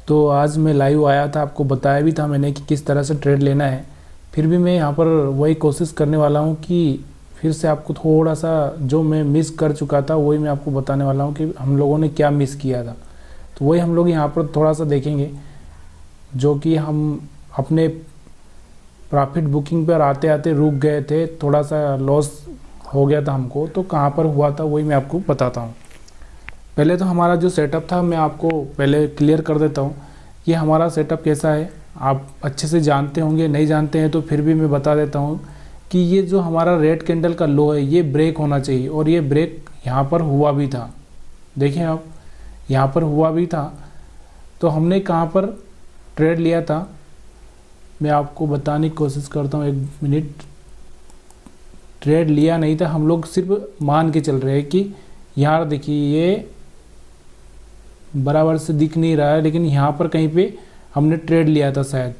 तो आज मैं लाइव आया था, आपको बताया भी था मैंने कि किस तरह से ट्रेड लेना है। फिर भी मैं यहाँ पर वही कोशिश करने वाला हूँ कि फिर से आपको थोड़ा सा जो मैं मिस कर चुका था वही मैं आपको बताने वाला हूँ कि हम लोगों ने क्या मिस किया था। तो वही हम लोग यहाँ पर थोड़ा सा देखेंगे, जो कि हम अपने प्रॉफिट बुकिंग पर आते आते रुक गए थे, थोड़ा सा लॉस हो गया था हमको। तो कहाँ पर हुआ था वही मैं आपको बताता हूँ। पहले तो हमारा जो सेटअप था मैं आपको पहले क्लियर कर देता हूँ कि हमारा सेटअप कैसा है। आप अच्छे से जानते होंगे, नहीं जानते हैं तो फिर भी मैं बता देता हूँ कि ये जो हमारा रेड कैंडल का लो है ये ब्रेक होना चाहिए, और ये ब्रेक यहाँ पर हुआ भी था। देखें आप, यहाँ पर हुआ भी था। तो हमने कहाँ पर ट्रेड लिया था मैं आपको बताने की कोशिश करता हूँ, एक मिनट। ट्रेड लिया नहीं था, हम लोग सिर्फ मान के चल रहे हैं कि यार देखिए ये बराबर से दिख नहीं रहा है, लेकिन यहाँ पर कहीं पे हमने ट्रेड लिया था शायद,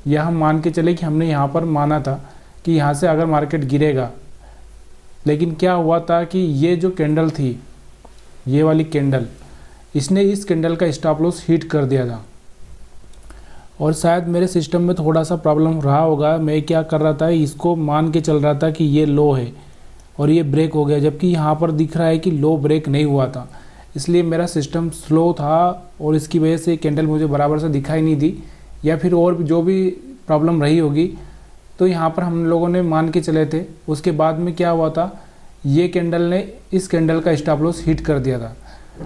या हम मान के चले कि हमने यहाँ पर माना था कि यहाँ से अगर मार्केट गिरेगा। लेकिन क्या हुआ था कि ये जो कैंडल थी, ये वाली कैंडल, इसने इस कैंडल का स्टॉप लॉस हिट कर दिया था। और शायद मेरे सिस्टम में थोड़ा सा प्रॉब्लम रहा होगा। मैं क्या कर रहा था, इसको मान के चल रहा था कि ये लो है और ये ब्रेक हो गया, जबकि यहाँ पर दिख रहा है कि लो ब्रेक नहीं हुआ था। इसलिए मेरा सिस्टम स्लो था और इसकी वजह से कैंडल मुझे बराबर से दिखाई नहीं दी, या फिर और भी जो भी प्रॉब्लम रही होगी। तो यहाँ पर हम लोगों ने मान के चले थे। उसके बाद में क्या हुआ था, ये कैंडल ने इस कैंडल का स्टॉप लॉस हिट कर दिया था।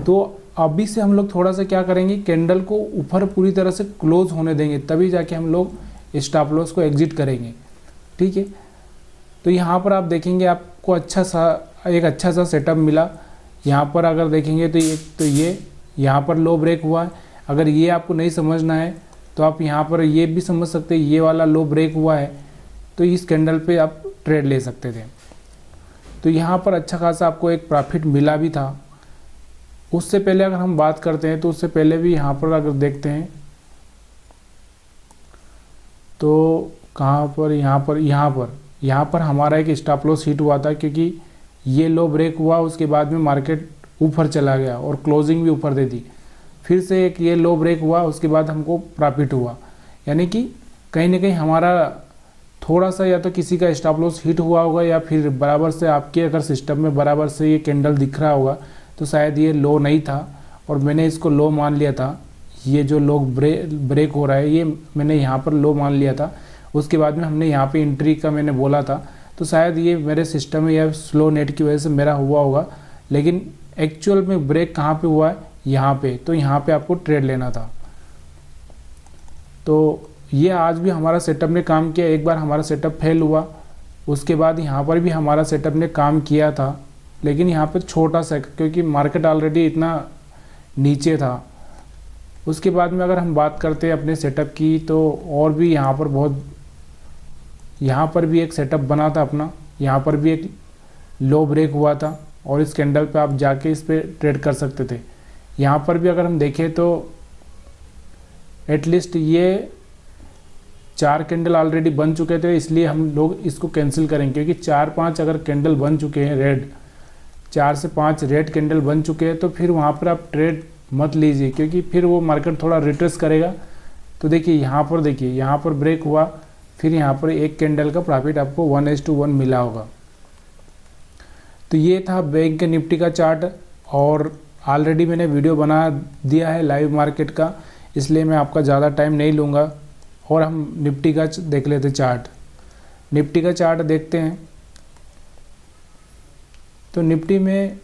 तो अभी से हम लोग थोड़ा सा क्या करेंगे, कैंडल को ऊपर पूरी तरह से क्लोज होने देंगे, तभी जाके हम लोग स्टॉप लॉस को एग्जिट करेंगे। ठीक है। तो यहाँ पर आप देखेंगे आपको एक अच्छा सा सेटअप मिला। यहाँ पर अगर देखेंगे तो ये यहाँ पर लो ब्रेक हुआ है। अगर ये आपको नहीं समझना है तो आप यहाँ पर ये भी समझ सकते हैं, ये वाला लो ब्रेक हुआ है तो इस कैंडल पे आप ट्रेड ले सकते थे। तो यहाँ पर अच्छा खासा आपको एक प्रॉफिट मिला भी था। उससे पहले अगर हम बात करते हैं तो उससे पहले भी यहाँ पर अगर देखते हैं तो कहाँ पर, यहाँ पर हमारा एक स्टॉप लॉस हिट हुआ था, क्योंकि ये लो ब्रेक हुआ, उसके बाद में मार्केट ऊपर चला गया और क्लोजिंग भी ऊपर दे दी। फिर से एक ये लो ब्रेक हुआ, उसके बाद हमको प्रॉफिट हुआ। यानी कि कहीं ना कहीं हमारा थोड़ा सा या तो किसी का स्टॉप लॉस हिट हुआ होगा, या फिर बराबर से आपके अगर सिस्टम में बराबर से ये कैंडल दिख रहा होगा तो शायद ये लो नहीं था और मैंने इसको लो मान लिया था। ये जो लो ब्रेक हो रहा है ये मैंने यहाँ पर लो मान लिया था। उसके बाद में हमने यहाँ पे एंट्री का मैंने बोला था, तो शायद ये मेरे सिस्टम में या स्लो नेट की वजह से मेरा हुआ होगा। लेकिन एक्चुअल में ब्रेक कहाँ पे हुआ है, यहाँ पे। तो यहाँ पे आपको ट्रेड लेना था। तो ये आज भी हमारा सेटअप ने काम किया। एक बार हमारा सेटअप फेल हुआ, उसके बाद यहाँ पर भी हमारा सेटअप ने काम किया था, लेकिन यहाँ पर छोटा सा, क्योंकि मार्केट ऑलरेडी इतना नीचे था। उसके बाद में अगर हम बात करते हैं अपने सेटअप की, तो और भी यहाँ पर भी एक सेटअप बना था अपना। यहाँ पर भी एक लो ब्रेक हुआ था और इस कैंडल पे आप जाके इस पे ट्रेड कर सकते थे। यहाँ पर भी अगर हम देखें तो एटलीस्ट ये 4 कैंडल ऑलरेडी बन चुके थे, इसलिए हम लोग इसको कैंसिल करेंगे, क्योंकि 4-5 अगर कैंडल बन चुके हैं रेड, 4 से 5 रेड कैंडल बन चुके हैं, तो फिर वहाँ पर आप ट्रेड मत लीजिए, क्योंकि फिर वो मार्केट थोड़ा रिट्रेस करेगा। तो देखिए यहाँ पर ब्रेक हुआ, फिर यहाँ पर एक कैंडल का प्रॉफिट आपको 1:1 मिला होगा। तो ये था बैंक निफ्टी का चार्ट, और ऑलरेडी मैंने वीडियो बना दिया है लाइव मार्केट का, इसलिए मैं आपका ज़्यादा टाइम नहीं लूँगा। और हम निफ्टी का देख लेते चार्ट। निफ्टी का चार्ट देखते हैं। तो निफ्टी में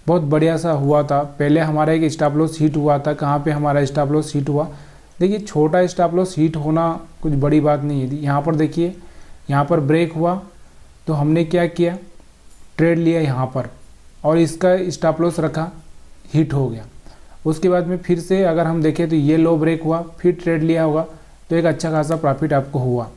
बहुत बढ़िया सा हुआ था। पहले हमारा एक स्टॉप लॉस हिट हुआ था। कहाँ पे हमारा स्टॉप लॉस हिट हुआ, देखिए छोटा स्टॉप लॉस हिट होना कुछ बड़ी बात नहीं है। यहाँ पर देखिए, यहाँ पर ब्रेक हुआ तो हमने क्या किया, ट्रेड लिया यहाँ पर, और इसका स्टॉप लॉस रखा, हिट हो गया। उसके बाद में फिर से अगर हम देखें तो ये लो ब्रेक हुआ, फिर ट्रेड लिया होगा, तो एक अच्छा खासा प्रॉफिट आपको हुआ।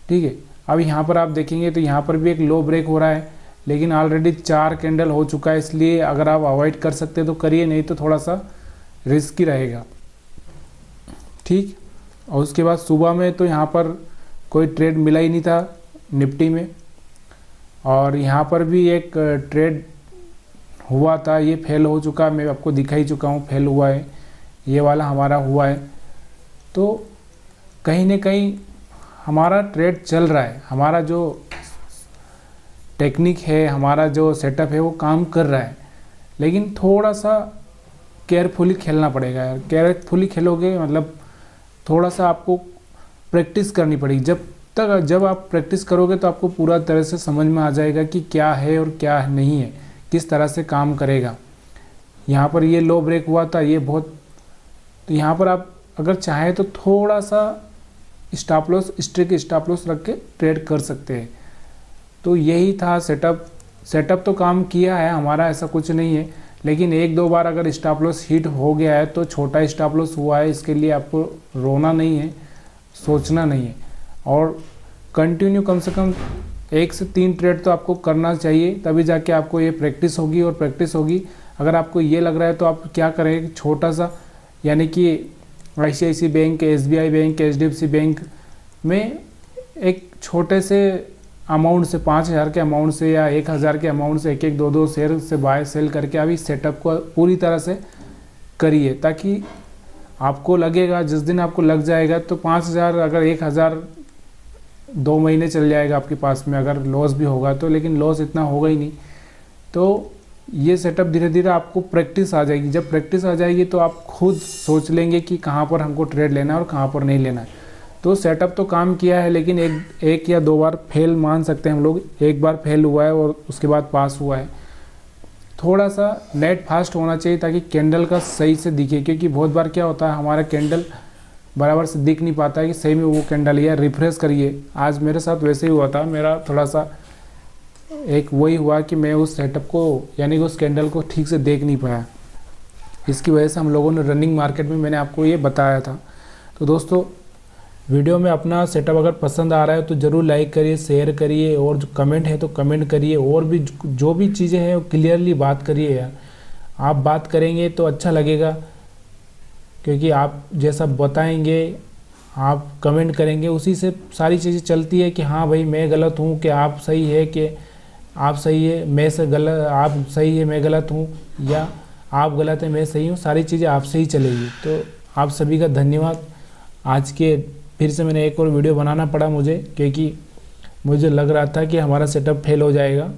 ठीक है। अब यहाँ पर आप देखेंगे तो यहाँ पर भी एक लो ब्रेक हो रहा है, लेकिन ऑलरेडी 4 कैंडल हो चुका है, इसलिए अगर आप अवॉइड कर सकते तो करिए, नहीं तो थोड़ा सा रिस्की रहेगा। ठीक। और उसके बाद सुबह में तो यहाँ पर कोई ट्रेड मिला ही नहीं था निफ्टी में, और यहाँ पर भी एक ट्रेड हुआ था, ये फेल हो चुका, मैं आपको दिखा ही चुका हूँ फेल हुआ है। ये वाला हमारा हुआ है। तो कहीं ना कहीं हमारा ट्रेड चल रहा है, हमारा जो टेक्निक है, हमारा जो सेटअप है वो काम कर रहा है, लेकिन थोड़ा सा केयरफुली खेलना पड़ेगा यार। केयरफुली खेलोगे मतलब थोड़ा सा आपको प्रैक्टिस करनी पड़ेगी। जब आप प्रैक्टिस करोगे तो आपको पूरा तरह से समझ में आ जाएगा कि क्या है और क्या नहीं है, किस तरह से काम करेगा। यहाँ पर ये लो ब्रेक हुआ था, ये बहुत, तो यहाँ पर आप अगर चाहें तो थोड़ा सा stop loss, strict stop loss रख के ट्रेड कर सकते हैं। तो यही था सेटअप तो काम किया है हमारा, ऐसा कुछ नहीं है, लेकिन एक दो बार अगर स्टॉप लॉस हिट हो गया है तो छोटा स्टॉप लॉस हुआ है, इसके लिए आपको रोना नहीं है, सोचना नहीं है, और कंटिन्यू कम से कम 1 से 3 ट्रेड तो आपको करना चाहिए, तभी जाके आपको ये प्रैक्टिस होगी। और प्रैक्टिस होगी, अगर आपको ये लग रहा है तो आप क्या करें, छोटा सा, यानी कि ICICI bank, SBI bank, HDFC bank में एक छोटे से अमाउंट से, 5,000 के अमाउंट से या 1,000 के अमाउंट से एक 2 शेयर से बाय सेल करके अभी सेटअप को पूरी तरह से करिए, ताकि आपको लगेगा, जिस दिन आपको लग जाएगा तो 5,000, अगर 1,000 2 महीने चल जाएगा आपके पास में, अगर लॉस भी होगा तो, लेकिन लॉस इतना होगा ही नहीं। तो ये सेटअप धीरे धीरे आपको प्रैक्टिस आ जाएगी। जब प्रैक्टिस आ जाएगी तो आप खुद सोच लेंगे कि कहाँ पर हमको ट्रेड लेना है और कहाँ पर नहीं लेना है। तो सेटअप तो काम किया है, लेकिन एक या 2 बार फेल मान सकते हैं हम लोग। एक बार फेल हुआ है और उसके बाद पास हुआ है। थोड़ा सा नेट फास्ट होना चाहिए ताकि कैंडल का सही से दिखे, क्योंकि बहुत बार क्या होता है, हमारा कैंडल बराबर से दिख नहीं पाता है कि सही में वो कैंडल है। रिफ्रेश करिए, आज मेरे साथ वैसे ही हुआ था। मेरा थोड़ा सा एक वही हुआ कि मैं उस सेटअप को, यानी कि उस कैंडल को ठीक से देख नहीं पाया। इसकी वजह से हम लोगों ने रनिंग मार्केट में, मैंने आपको ये बताया था। तो दोस्तों, वीडियो में अपना सेटअप अगर पसंद आ रहा है तो ज़रूर लाइक करिए, शेयर करिए, और जो कमेंट है तो कमेंट करिए, और भी जो भी चीज़ें हैं वो क्लियरली बात करिए यार। आप बात करेंगे तो अच्छा लगेगा, क्योंकि आप जैसा बताएंगे, आप कमेंट करेंगे, उसी से सारी चीज़ें चलती है कि हाँ भाई मैं गलत हूँ कि आप सही है, कि आप सही है मैं से गलत, आप सही है मैं गलत हूँ, या आप गलत है मैं सही हूँ। सारी चीज़ें आपसे ही चलेगी। तो आप सभी का धन्यवाद। आज के फिर से मैंने एक और वीडियो बनाना पड़ा मुझे, क्योंकि मुझे लग रहा था कि हमारा सेटअप फेल हो जाएगा।